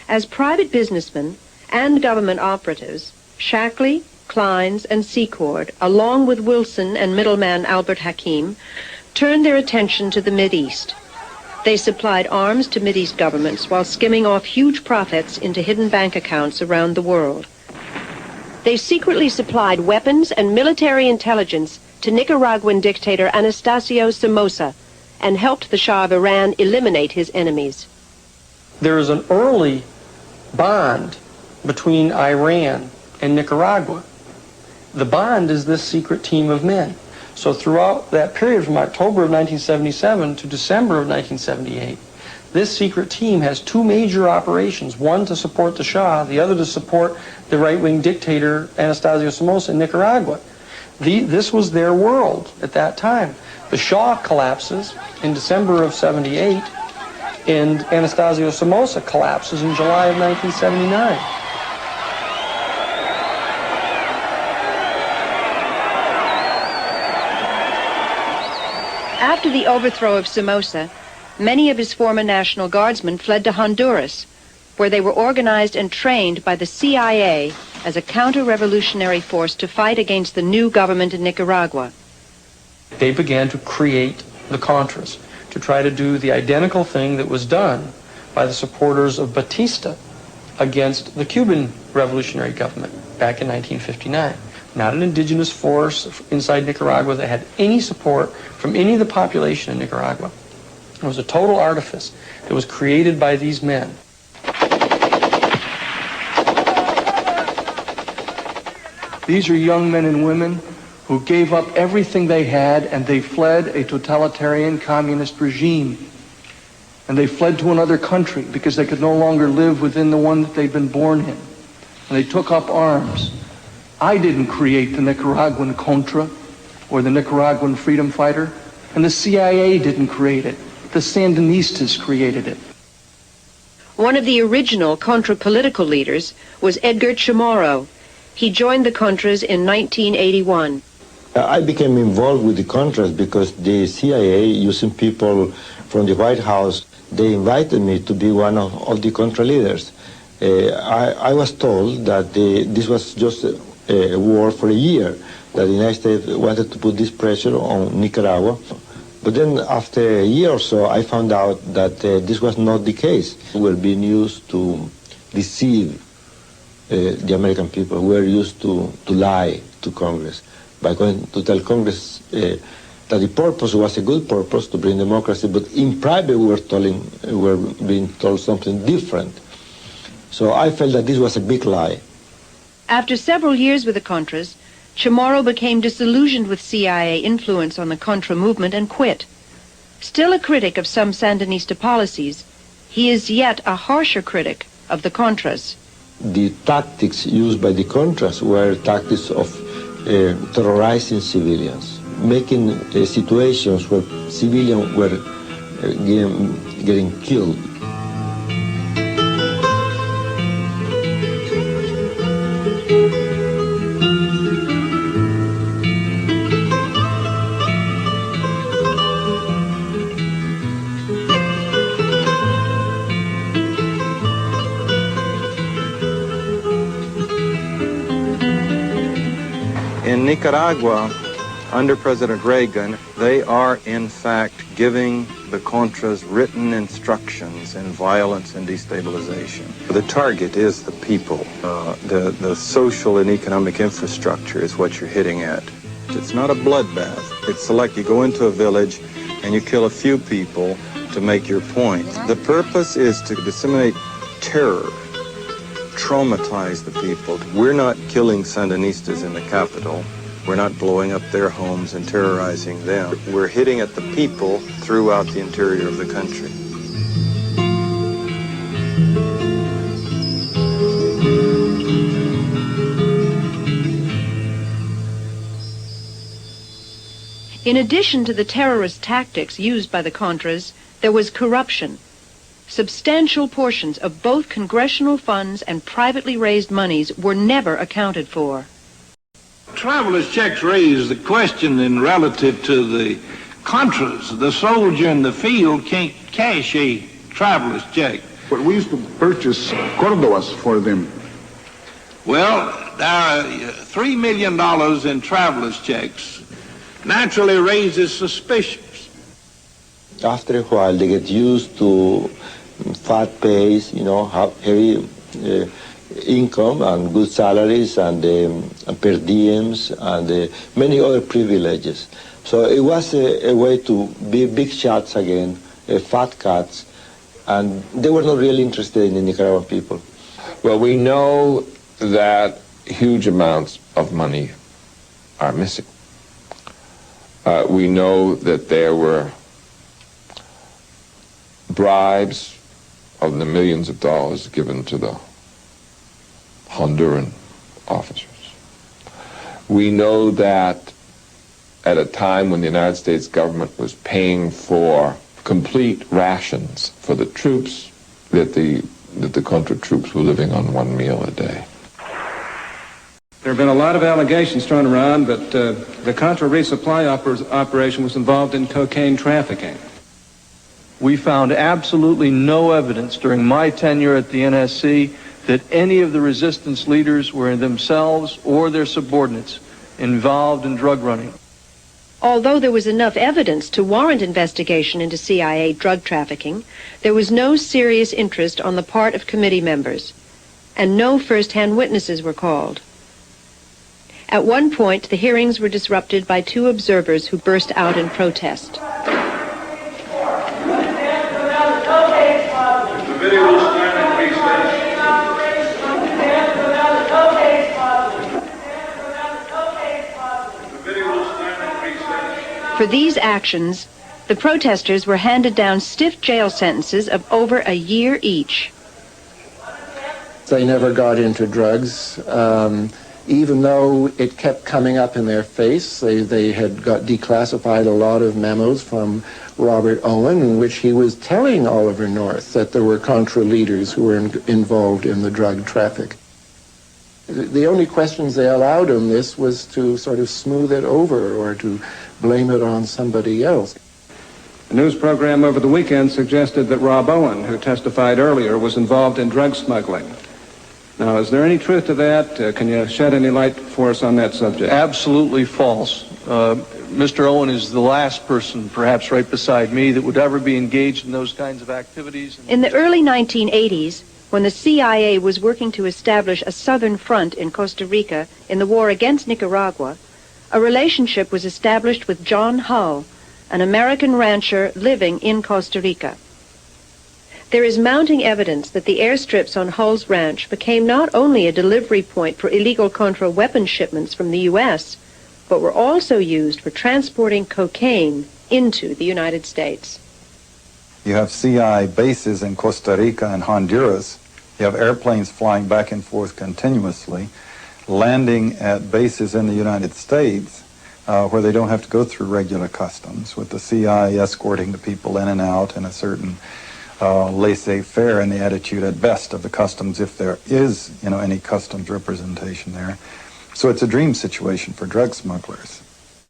As private businessmen and government operatives, Shackley, Kleins, and Secord, along with Wilson and middleman Albert Hakim, turned their attention to the Mideast. They supplied arms to Mideast governments while skimming off huge profits into hidden bank accounts around the world. They secretly supplied weapons and military intelligence to Nicaraguan dictator Anastasio Somoza and helped the Shah of Iran eliminate his enemies. There is an early bond between Iran and Nicaragua. The bond is this secret team of men. So throughout that period from October of 1977 to December of 1978, this secret team has two major operations, one to support the Shah, the other to support the right-wing dictator Anastasio Somoza in Nicaragua. This was their world at that time. The Shah collapses in December of 78, and Anastasio Somoza collapses in July of 1979. After the overthrow of Somoza, many of his former National Guardsmen fled to Honduras, where they were organized and trained by the CIA as a counter-revolutionary force to fight against the new government in Nicaragua. They began to create the Contras, to try to do the identical thing that was done by the supporters of Batista against the Cuban revolutionary government back in 1959. Not an indigenous force inside Nicaragua that had any support from any of the population in Nicaragua. It was a total artifice that was created by these men. These are young men and women who gave up everything they had, and they fled a totalitarian communist regime. And they fled to another country because they could no longer live within the one that they'd been born in. And they took up arms. I didn't create the Nicaraguan Contra or the Nicaraguan freedom fighter, and the CIA didn't create it. The Sandinistas created it. One of the original Contra political leaders was Edgar Chamorro. He joined the Contras in 1981. I became involved with the Contras because the CIA, using people from the White House, they invited me to be one of the Contra leaders. I was told that this was just a war for a year, that the United States wanted to put this pressure on Nicaragua. But then after a year or so, I found out that this was not the case. We were being used to deceive the American people. We were used to lie to Congress by going to tell Congress that the purpose was a good purpose to bring democracy, but in private we were being told something different. So I felt that this was a big lie. After several years with the Contras, Chamorro became disillusioned with CIA influence on the Contra movement and quit. Still a critic of some Sandinista policies, he is yet a harsher critic of the Contras. The tactics used by the Contras were tactics of terrorizing civilians, making situations where civilians were getting killed. In Nicaragua, under President Reagan, they are in fact giving the Contras written instructions in violence and destabilization. The target is the people. The social and economic infrastructure is what you're hitting at. It's not a bloodbath. It's like you go into a village and you kill a few people to make your point. The purpose is to disseminate terror, traumatize the people. We're not killing Sandinistas in the capital. We're not blowing up their homes and terrorizing them. We're hitting at the people throughout the interior of the country. In addition to the terrorist tactics used by the Contras, there was corruption. Substantial portions of both congressional funds and privately raised monies were never accounted for. Traveler's checks raise the question in relative to the Contras. The soldier in the field can't cash a traveler's check. But we used to purchase Cordobas for them. Well, there are $3 million in traveler's checks naturally raises suspicions. After a while, they get used to fat pays, heavy income and good salaries and per diems and many other privileges. So it was a way to be big shots again, fat cats, and they were not really interested in the Nicaraguan people. Well, we know that huge amounts of money are missing. We know that there were bribes of the millions of dollars given to the Honduran officers. We know that at a time when the United States government was paying for complete rations for the troops, that the Contra troops were living on one meal a day. There have been a lot of allegations thrown around, but the Contra resupply operation was involved in cocaine trafficking. We found absolutely no evidence during my tenure at the NSC that any of the resistance leaders were themselves or their subordinates involved in drug running. Although there was enough evidence to warrant investigation into CIA drug trafficking, there was no serious interest on the part of committee members, and no first-hand witnesses were called. At one point, the hearings were disrupted by two observers who burst out in protest. For these actions, the protesters were handed down stiff jail sentences of over a year each. They never got into drugs, even though it kept coming up in their face. They had got declassified a lot of memos from Robert Owen in which he was telling Oliver North that there were Contra leaders who were involved in the drug traffic. The only questions they allowed him this was to sort of smooth it over or to blame it on somebody else. A news program over the weekend suggested that Rob Owen, who testified earlier, was involved in drug smuggling. Now, is there any truth to that? Can you shed any light for us on that subject? Absolutely false. Mr. Owen is the last person, perhaps right beside me, that would ever be engaged in those kinds of activities. In the early 1980s, when the CIA was working to establish a southern front in Costa Rica in the war against Nicaragua, a relationship was established with John Hull, an American rancher living in Costa Rica. There is mounting evidence that the airstrips on Hull's ranch became not only a delivery point for illegal Contra weapon shipments from the U.S., but were also used for transporting cocaine into the United States. You have CI bases in Costa Rica and Honduras. You have airplanes flying back and forth continuously, landing at bases in the United States where they don't have to go through regular customs, with the CI escorting the people in and out in a certain laissez-faire in the attitude at best of the customs, if there is, any customs representation there. So it's a dream situation for drug smugglers.